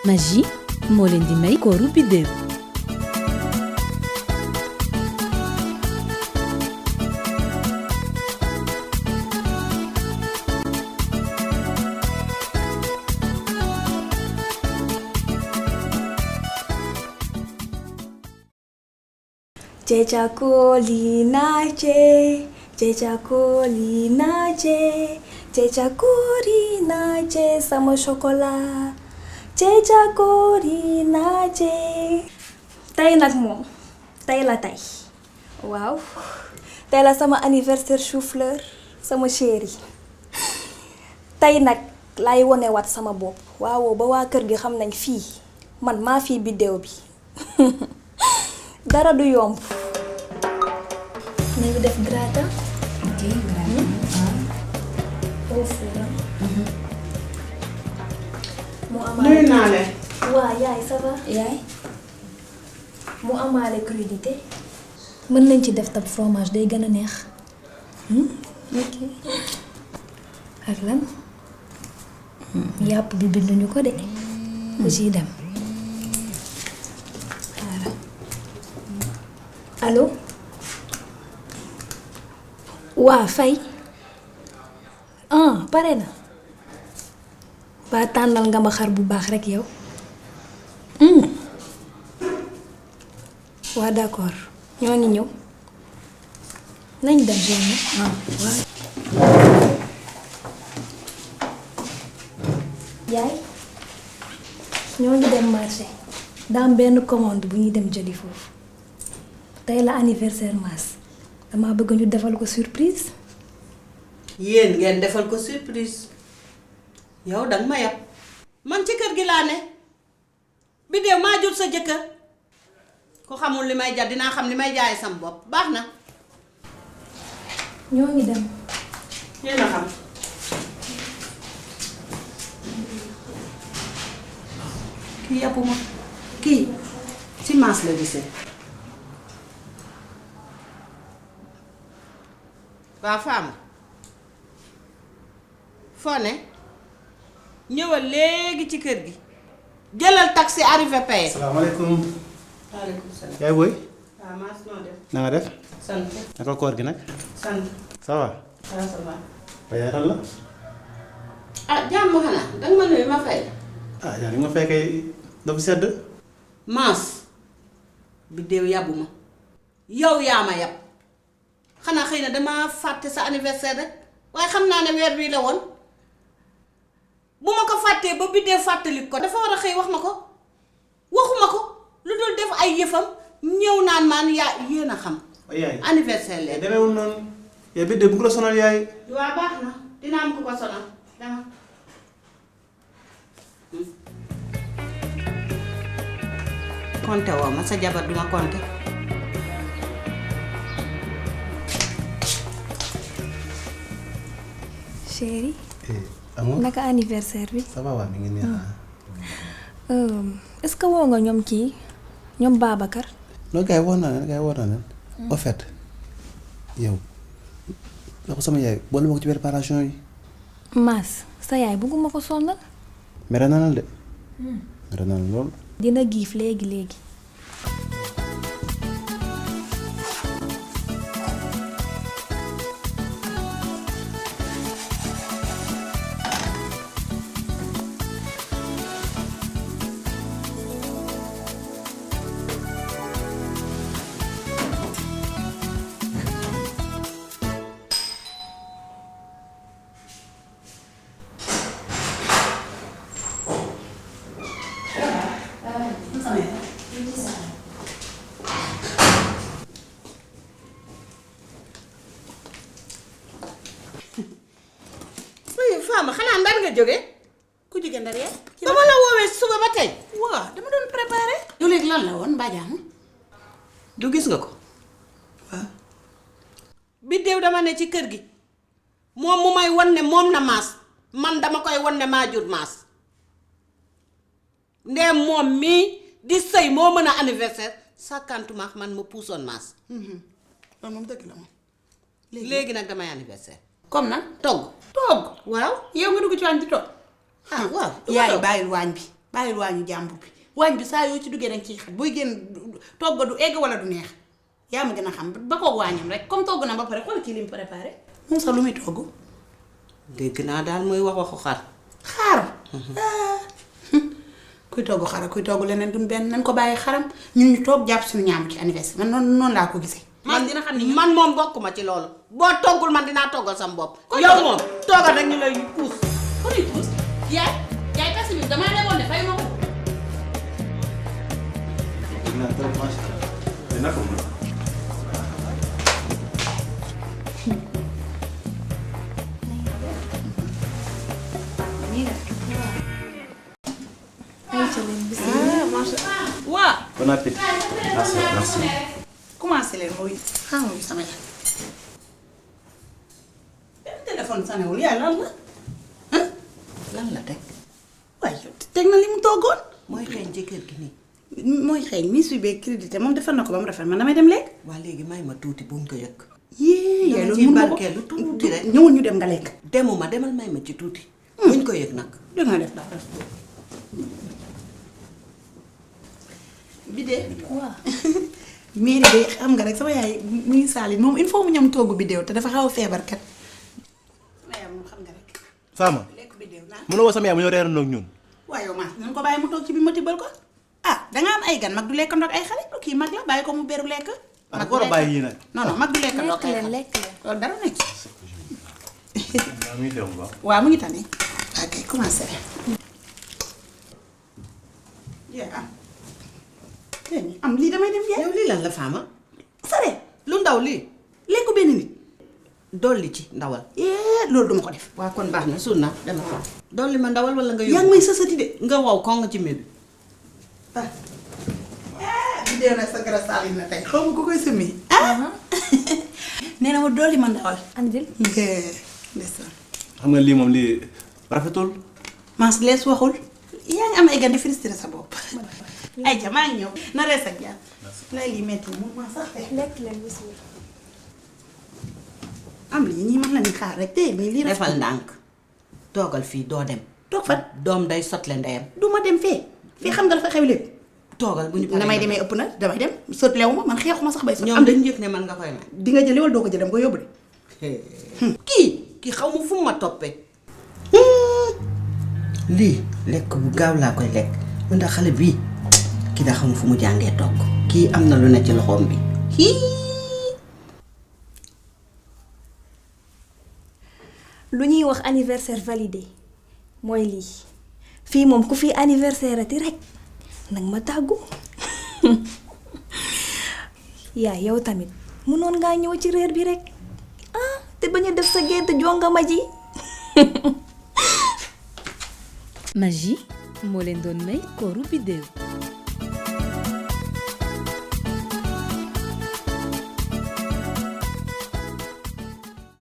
Magie moo leen di may kooru biddéew. Jechakolinaje, jechakolinaje, jechakolinaje sama chocolat. Jechakolinaje. Tey nag moom tey la tey waaw tey la sama anniversaire chou-fleur sama chéri tey nag lay wone wat sama bopp waaw ba waa kër gi xam nañ fii man maa fii biddéew bi dara du yomb. nañu def gratin. ok gratin. au four. mu nuyu naa leen. waa yaay ça va. yaay. mu amaale crudité. mën nañ ci def tab fromage day gën a neex. ok. ak lan. yàpp bi binduñu ko de. ku ciy dem. allo. waa Faye. pare na. ba tànnal nga ma xar bu baax rekk yow. waa d'accord ñoo ngi ñëw. nañ dem journée. waaw. yaay. ñoo ngi dem marché. daa am benn commande bu ñuy dem jëli foofu. tey la anniversaire Mass. dama bëgg ñu defal ko surprise. yéen ngeen defal ko surprise yow danga ma yab man ci kër gi laa ne biddéew maa jur sa jëkkër ku xamul li may jar dinaa xam li may jaay sam bopp baax na. ñoo ngi dem. yéen a xam. kii yàppuma kii ci Mass la gisee. waa femme foo ne ñëwal léegi ci kër gi jëlal taxi arrivé paye. salaamaaleykum. waaleykum salaam. yaay booy. waaw Mass noo def. na nga def. sant. naka koor gi nag. sant. ça va. waaw ça va. waaye yaay lan la. ah jàmm xanaa danga ma nuyu ma fay. ah yaa ngi ma fekkee dafa sedd. Mass biddéew yàbbu ma yow yaa ma yàbb xanaa xëy na dama fàtte sa anniversaire rek waaye xam naa ne weer bii la woon bu ma ko fàttee ba biddéew fàttali ko dafa war a xëy wax ma ko waxuma ko lu dul def ay yëfam ñëw naan maan yaa yéen a xam. waaye yaay anniversaire leen. demeewul noonu. yaay biddéew bu ko la sonal yaay. waa baax na dina am ku ko sonal dama. konte woo ma sa jabar duma konte. chéri. amoon naka anniversaire bi. ça va waa mi ngi neex. est-ce que woo nga ñoom kii ñoom Babacar. non gars yi wax naa leen gars yi wax naa leen. au fait yow wax sama yaay boole ma ko ci préparation yi. Mass sa yaay bëgguma ko sonnal. mere naa la de. mere naa la lool. dina giif léegi léegi. Fama xanaa ndar nga jóge ku jóge ndar ya dama la woowee suba ba tey. waaw dama doon préparé. yow léegi lan la woon mbaajaam. du gis nga ko waaw. biddéew dama ne ci kër gi moom mu may won ne moom na Mass man dama koy won ne maa jur Mass ndeem moom mii di sëy moo mën a anniversaire sàkkantuma man ma puusoon Mass. loolu moom dëgg la moom. léegi nag damay anniversaire. comme nag. togg. togg. waaw. yow nga dugg ci waañ bi togg. ah waaw. yaay bàyyil waañ bi bàyyil waañu jàmbur bi waañ bi saa yoo ci duggee danga ciy xat booy génn togg du egg wala du neex yaa ma gën a xam ba koog waañam rek comme togg na ba pare xool kii li mu préparé moom sax lu muy togg dégg naa daal muy wax waxu xar. xaar kuy togg xara kuy togg leneen duñ benn nañ ko bàyyi xaram ñun ñu toog jàpp suñu ñaamu ci anniversaire man noonu laa ko gisee man dina xam ne man moom bokkuma ci loolu boo toggul man dinaa toggal sam bopp. yow moom toggal rek ñu lay puus. ku ñuy puus yaay kasi bi damaa demoon de fay ma ko waa Bon appétit. Merci, merci. commencé leen mooy xaaral ma sama yaay benn téléphone sanewul yaay lan la lan la teg waaye teg na li mu toggoon mooy xeeñ ci kër gi nii. mooy xëy mi suy bee crédité moom defar na ko ba mu rafet man damay dem lekk waa léegi may ma tuuti buñ ko yëg. yee yaay loolu ci mun nga ko barkeelu tuuti rek. ñëwul ñu dem nga lekk demuma demal may ma ci tuuti. buñ ko yëg nag. danga def dara bi de waaw. mairie de xam nga rek sama yaay mu ngi saalit moom il faut mu ñam togg bidéew te dafa xaw a feebar kat sama yaay moom xam nga rek Fama lekk bidéew naa mën na woo sama yaay mu ñëw reerandoo ak ñun. waaye yow ma nañ ko bàyyi mu toog ci bi ma tibbal ko ah danga am ay gan mag du lekk ndoog ay xale du kii mag la bàyyi ko mu beru lekk mag war a bàyyi yii nag. non non mag du lekk ndoog lekk ay leen xale lekk leen. loolu dara nekk waaw muy teew bu baax. waaw mu ngi tane ok commencé am lii damay dem jeex yow lii lan la Fama. sare lu ndaw lii. lekk benn nit dolli ci ndawal. loolu duma ko def waa kon baax na suur naa dama ko. dolli ma ndawal wala nga yóbbu. yaa ngi may sësati de nga wow ko nga ci mbir bi. ah di dee nag sa gara saalin na tey xaw ma ku koy sëmmi nee na ma dolli ma ndawal andil. ndeysaan xam nga lii moom lii rafetul. Mans lees waxul yaa ngi am ay gan di frustré sa bopp ay ja maa ngi ñëw na rees ak jàmm lay lii metti mu ma sax lekk leen bisimilah. am lii ñii mën na ni xaar rek te mais lii defal ndànk. toogal fii doo dem. toog fan doom day sotle ndeyam. du ma dem fee fii xam nga dafa xew lépp toogal bu ñu paree damay demee ëpp na damay dem sotlewu ma man xeexuma sax bay sot ñoom am dañ yëg ne man nga koy may. di nga jëli wala doo ko jël dama ko yóbbu de kii xaw ma fu mu ma toppee. lii lekk bu gaaw laa koy lekk man ndax xale bii kii daa xam fu mu jàngee togg. kii am na lu ne ci loxoom bi. lu ñuy wax anniversaire validé mooy lii fii moom ku fi anniversaire ati rek nag ma tàggu yaa yow tamit mënoon ngaa ñëw ci reer bi rek ah te bañ a def sa gént jongama ji. Magie moo leen doon may kooru biddéew